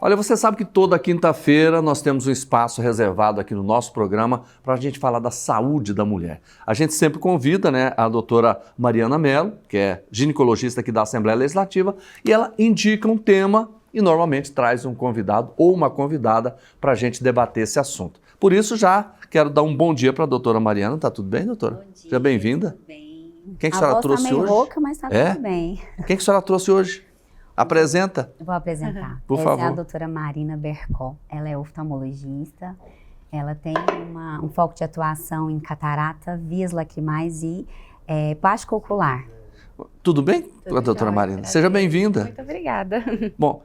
Olha, você sabe que toda quinta-feira nós temos um espaço reservado aqui no nosso programa para a gente falar da saúde da mulher. A gente sempre convida, né, a doutora Mariana Mello, que é ginecologista aqui da Assembleia Legislativa, e ela indica um tema e normalmente traz um convidado ou uma convidada para a gente debater esse assunto. Por isso, já quero dar um bom dia para a doutora Mariana. Tá tudo bem, doutora? Bom dia. Seja bem-vinda. Tudo bem. Quem que a senhora trouxe hoje? A voz tá meio rouca, mas tá tudo bem. Quem que a senhora trouxe hoje? Apresenta. Eu vou apresentar. Por favor. Essa é a doutora Marina Bercol. Ela é oftalmologista. Ela tem um foco de atuação em catarata, vias lacrimais e plástico ocular. Tudo bem, Tudo doutora jóia, Marina? Seja bem-vinda. Muito obrigada. Bom,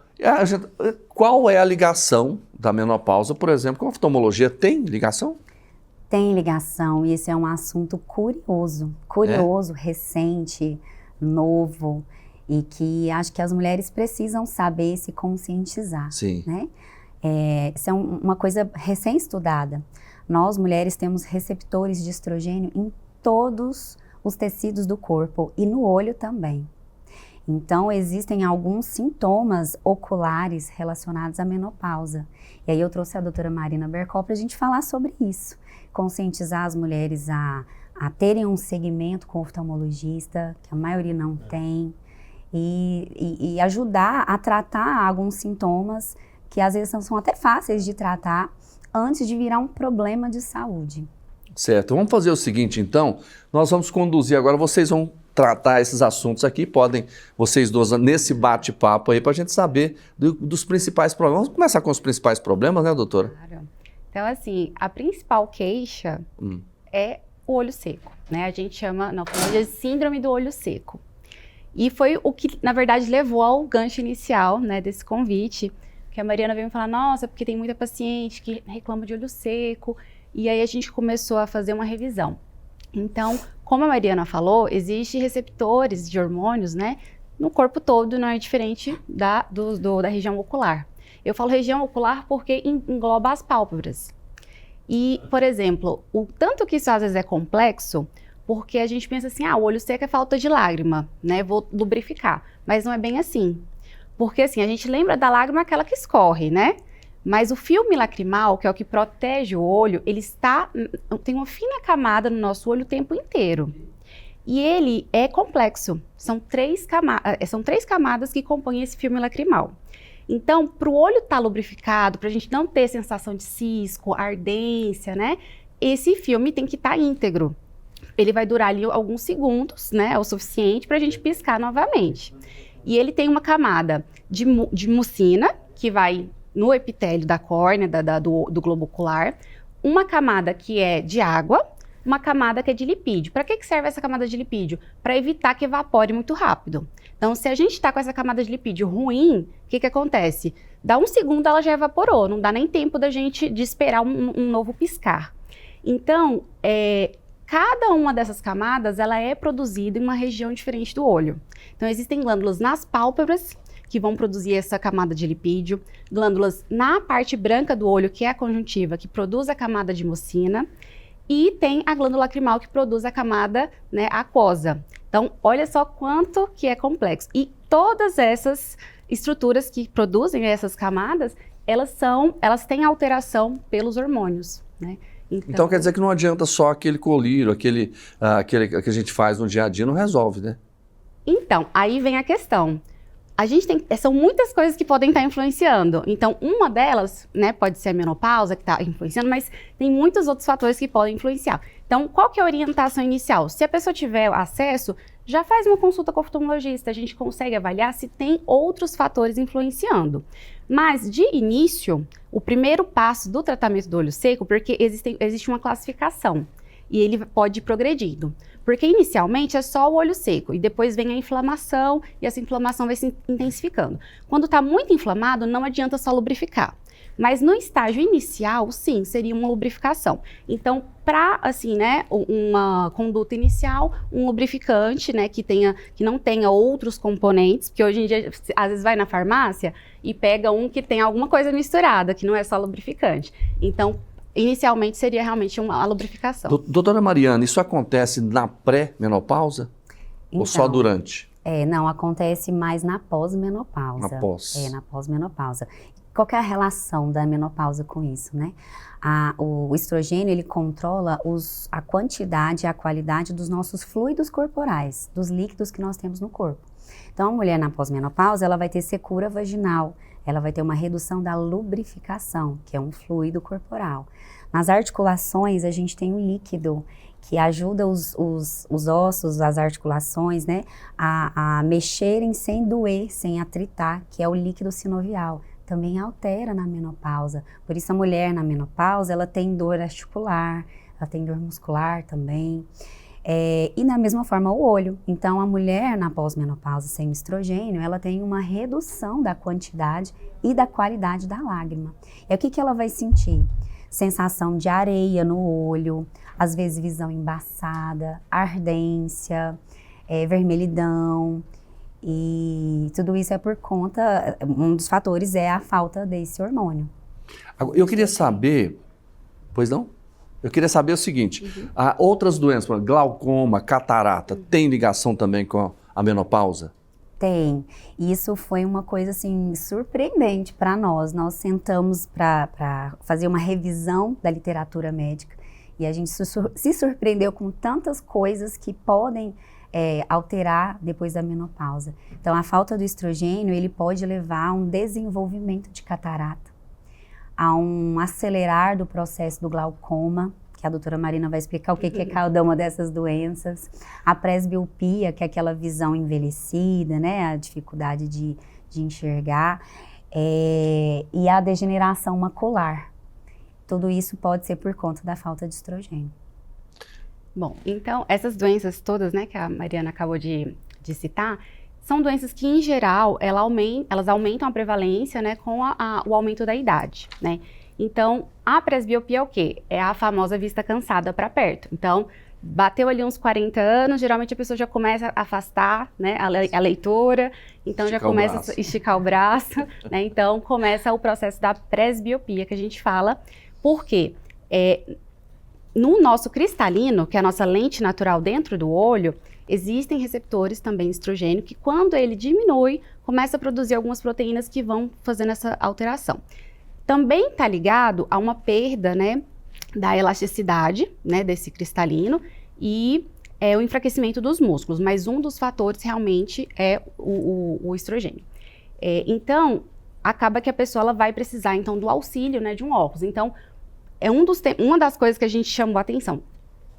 qual é a ligação da menopausa, por exemplo, com a oftalmologia? Tem ligação? Tem ligação e esse é um assunto curioso, recente, novo e que acho que as mulheres precisam saber se conscientizar. Sim. Né? Isso é uma coisa recém-estudada. Nós, mulheres, temos receptores de estrogênio em todos os tecidos do corpo e no olho também. Então, existem alguns sintomas oculares relacionados à menopausa. E aí eu trouxe a doutora Marina Bercol para a gente falar sobre isso. Conscientizar as mulheres a terem um segmento com oftalmologista, que a maioria não tem, e ajudar a tratar alguns sintomas que às vezes são até fáceis de tratar antes de virar um problema de saúde. Certo. Vamos fazer o seguinte, então. Nós vamos conduzir agora, vocês vão tratar esses assuntos aqui, podem, vocês duas, nesse bate-papo aí, para a gente saber dos principais problemas. Vamos começar com os principais problemas, né, doutora? Claro. Então, assim, a principal queixa é o olho seco, né? A gente chama, na oftalmologia, de síndrome do olho seco. E foi o que, na verdade, levou ao gancho inicial, né, desse convite, que a Mariana veio me falar, nossa, porque tem muita paciente que reclama de olho seco, e aí a gente começou a fazer uma revisão. Então, como a Mariana falou, existem receptores de hormônios, né, no corpo todo, não é diferente da região ocular. Eu falo região ocular porque engloba as pálpebras. E, por exemplo, o tanto que isso às vezes é complexo, porque a gente pensa assim, o olho seco é falta de lágrima, né, vou lubrificar. Mas não é bem assim. Porque assim, a gente lembra da lágrima aquela que escorre, né? Mas o filme lacrimal, que é o que protege o olho, ele tem uma fina camada no nosso olho o tempo inteiro. E ele é complexo. São três camadas que compõem esse filme lacrimal. Então, para o olho estar lubrificado, para a gente não ter sensação de cisco, ardência, né? Esse filme tem que estar íntegro. Ele vai durar ali alguns segundos, né? É o suficiente para a gente piscar novamente. E ele tem uma camada de mucina, que vai no epitélio da córnea, do globo ocular, uma camada que é de água, uma camada que é de lipídio. Para que serve essa camada de lipídio? Para evitar que evapore muito rápido. Então, se a gente está com essa camada de lipídio ruim, o que acontece? Dá um segundo, ela já evaporou, não dá nem tempo de esperar um novo piscar. Então, cada uma dessas camadas, ela é produzida em uma região diferente do olho. Então, existem glândulas nas pálpebras, que vão produzir essa camada de lipídio, glândulas na parte branca do olho, que é a conjuntiva, que produz a camada de mucina, e tem a glândula lacrimal, que produz a camada, né, aquosa. Então, olha só quanto que é complexo. E todas essas estruturas que produzem essas camadas, elas têm alteração pelos hormônios, né? Então quer dizer que não adianta só aquele colírio, aquele que a gente faz no dia a dia, não resolve, né? Então, aí vem a questão. São muitas coisas que podem estar influenciando. Então, uma delas, né, pode ser a menopausa que está influenciando, mas tem muitos outros fatores que podem influenciar. Então, qual que é a orientação inicial? Se a pessoa tiver acesso, já faz uma consulta com o oftalmologista, a gente consegue avaliar se tem outros fatores influenciando. Mas, de início, o primeiro passo do tratamento do olho seco, porque existe uma classificação, e ele pode ir progredindo. Porque inicialmente é só o olho seco e depois vem a inflamação e essa inflamação vai se intensificando. Quando está muito inflamado, não adianta só lubrificar. Mas no estágio inicial, sim, seria uma lubrificação. Então, para, assim, né, uma conduta inicial, um lubrificante, né, que não tenha outros componentes, porque hoje em dia, às vezes vai na farmácia e pega um que tem alguma coisa misturada, que não é só lubrificante. Então, inicialmente seria realmente uma lubrificação. Doutora Mariana, isso acontece na pré-menopausa ou só durante? Não, acontece mais na pós-menopausa. Na pós. Na pós-menopausa. qual que é a relação da menopausa com isso, né? O estrogênio, ele controla a quantidade e a qualidade dos nossos fluidos corporais, dos líquidos que nós temos no corpo. Então, a mulher na pós-menopausa, ela vai ter secura vaginal, ela vai ter uma redução da lubrificação, que é um fluido corporal. Nas articulações, a gente tem um líquido que ajuda os ossos, as articulações, né, a mexerem sem doer, sem atritar, que é o líquido sinovial. Também altera na menopausa. Por isso a mulher na menopausa, ela tem dor articular, ela tem dor muscular também. E da mesma forma o olho. Então a mulher na pós-menopausa sem estrogênio, ela tem uma redução da quantidade e da qualidade da lágrima. E o que ela vai sentir? Sensação de areia no olho, às vezes visão embaçada, ardência, vermelhidão. E tudo isso é por conta, um dos fatores é a falta desse hormônio. Eu queria saber, pois não? Eu queria saber o seguinte, há outras doenças, como glaucoma, catarata, tem ligação também com a menopausa? Tem. Isso foi uma coisa assim surpreendente para nós. Nós sentamos para fazer uma revisão da literatura médica e a gente se surpreendeu com tantas coisas que podem alterar depois da menopausa. Então, a falta do estrogênio, ele pode levar a um desenvolvimento de catarata, a um acelerar do processo do glaucoma, que a doutora Marina vai explicar o que é cada uma dessas doenças, a presbiopia, que é aquela visão envelhecida, né, a dificuldade de enxergar, e a degeneração macular. Tudo isso pode ser por conta da falta de estrogênio. Bom, então, essas doenças todas, né, que a Mariana acabou de citar, são doenças que, em geral, elas aumentam a prevalência, né, com o aumento da idade, né? Então, a presbiopia é o quê? É a famosa vista cansada para perto. Então, bateu ali uns 40 anos, geralmente a pessoa já começa a afastar, né, a leitura, então já começa a esticar o braço, né? Então, começa o processo da presbiopia, que a gente fala. Por quê? No nosso cristalino, que é a nossa lente natural dentro do olho, existem receptores também de estrogênio que, quando ele diminui, começa a produzir algumas proteínas que vão fazendo essa alteração. Também está ligado a uma perda, né, da elasticidade, né, desse cristalino e o enfraquecimento dos músculos, mas um dos fatores realmente é o estrogênio. Então, acaba que a pessoa ela vai precisar então do auxílio, né, de um óculos. Então, uma das coisas que a gente chamou a atenção.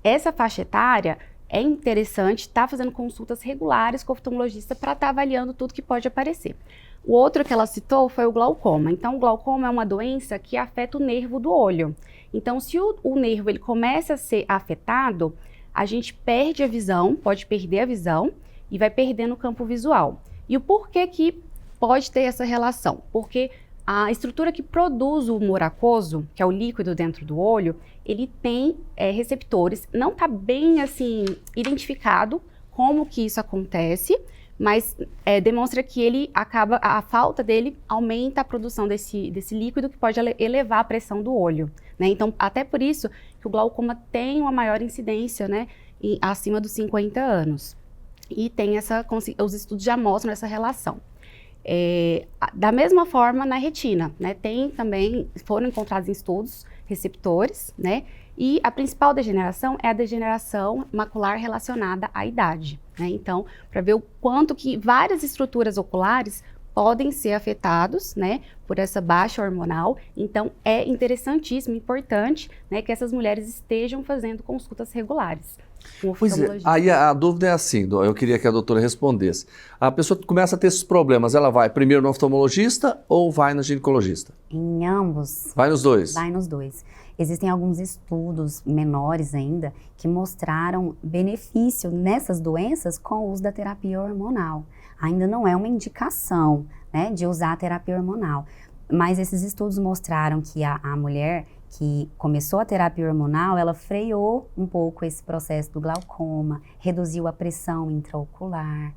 Essa faixa etária é interessante estar fazendo consultas regulares com o oftalmologista para estar avaliando tudo que pode aparecer. O outro que ela citou foi o glaucoma. Então, o glaucoma é uma doença que afeta o nervo do olho. Então, se o nervo ele começa a ser afetado, a gente perde a visão, pode perder a visão e vai perdendo o campo visual. E o porquê que pode ter essa relação? Porque a estrutura que produz o humor aquoso, que é o líquido dentro do olho, ele tem receptores, não está bem assim identificado como que isso acontece, mas demonstra que ele acaba, a falta dele aumenta a produção desse líquido que pode elevar a pressão do olho, né? Então, até por isso que o glaucoma tem uma maior incidência, né, acima dos 50 anos. E tem os estudos já mostram essa relação. Da mesma forma na retina, né? Foram encontrados em estudos receptores, né? E a principal degeneração é a degeneração macular relacionada à idade, né? Então, para ver o quanto que várias estruturas oculares podem ser afetados, né, por essa baixa hormonal. Então, é interessantíssimo, importante, né, que essas mulheres estejam fazendo consultas regulares. Pois é, aí a dúvida é assim, eu queria que a doutora respondesse. A pessoa começa a ter esses problemas, ela vai primeiro no oftalmologista ou vai no ginecologista? Em ambos. Vai nos dois? Vai nos dois. Existem alguns estudos menores ainda que mostraram benefício nessas doenças com o uso da terapia hormonal. Ainda não é uma indicação, né, de usar a terapia hormonal, mas esses estudos mostraram que a mulher que começou a terapia hormonal, ela freou um pouco esse processo do glaucoma, reduziu a pressão intraocular,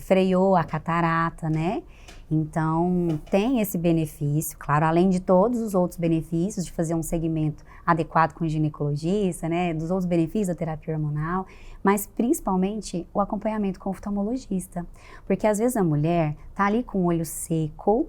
freou a catarata, né? Então, tem esse benefício, claro, além de todos os outros benefícios de fazer um segmento adequado com o ginecologista, né? Dos outros benefícios da terapia hormonal, mas principalmente o acompanhamento com o oftalmologista. Porque às vezes a mulher tá ali com o olho seco,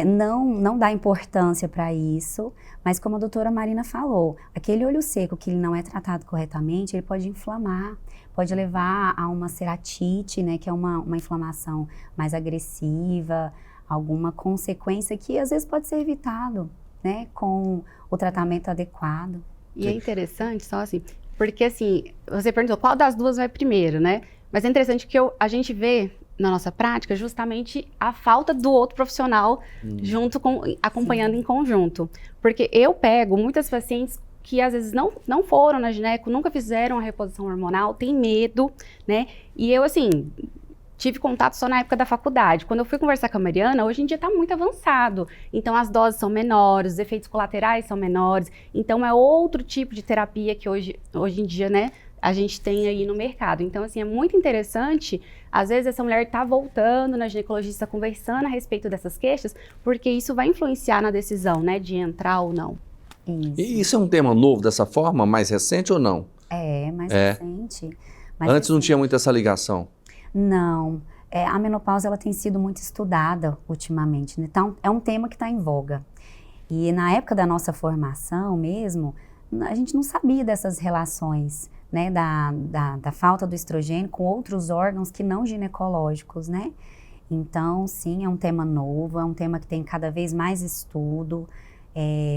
não dá importância para isso, mas como a doutora Marina falou, aquele olho seco que ele não é tratado corretamente, ele pode inflamar, pode levar a uma ceratite, né, que é uma inflamação mais agressiva, alguma consequência que às vezes pode ser evitado, né, com o tratamento adequado. E é interessante, só assim, porque assim, você perguntou qual das duas vai primeiro, né? Mas é interessante que a gente vê na nossa prática justamente a falta do outro profissional acompanhando em conjunto. Porque eu pego muitas pacientes que às vezes não foram na gineco, nunca fizeram a reposição hormonal, tem medo, né? E eu, assim, tive contato só na época da faculdade. Quando eu fui conversar com a Mariana, hoje em dia está muito avançado. Então, as doses são menores, os efeitos colaterais são menores. Então, é outro tipo de terapia que hoje em dia, né, a gente tem aí no mercado. Então, assim, é muito interessante. Às vezes, essa mulher está voltando na ginecologista, conversando a respeito dessas queixas, porque isso vai influenciar na decisão, né, de entrar ou não. Isso. E isso é um tema novo dessa forma, mais recente ou não? Mais recente. Antes não tinha muito essa ligação. Não, a menopausa ela tem sido muito estudada ultimamente, né? Então é um tema que está em voga. E na época da nossa formação mesmo, a gente não sabia dessas relações, né? Da falta do estrogênio com outros órgãos que não ginecológicos, né? Então, sim, é um tema novo, é um tema que tem cada vez mais estudo,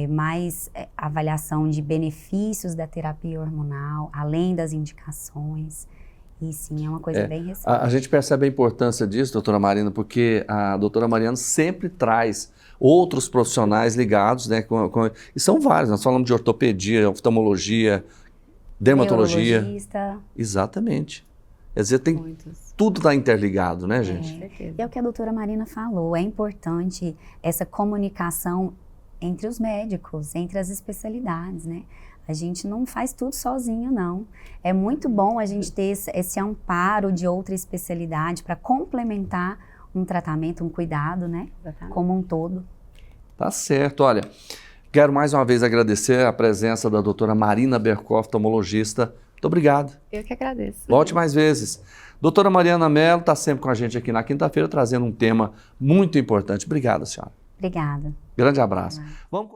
mais avaliação de benefícios da terapia hormonal, além das indicações. E sim, é uma coisa bem recente. A gente percebe a importância disso, doutora Marina, porque a doutora Mariana sempre traz outros profissionais ligados, né? E são vários, nós falamos de ortopedia, oftalmologia, dermatologia. Neurologista. Exatamente. Quer dizer, tudo está interligado, né, gente? E é o que a doutora Marina falou, é importante essa comunicação entre os médicos, entre as especialidades, né? A gente não faz tudo sozinho, não. É muito bom a gente ter esse amparo de outra especialidade para complementar um tratamento, um cuidado, né? Exatamente. Como um todo. Tá certo. Olha, quero mais uma vez agradecer a presença da doutora Marina Berkoff, oftalmologista. Muito obrigado. Eu que agradeço. Volte mais vezes. Doutora Mariana Mello está sempre com a gente aqui na quinta-feira, trazendo um tema muito importante. Obrigado, senhora. Obrigada. Grande abraço. Vamos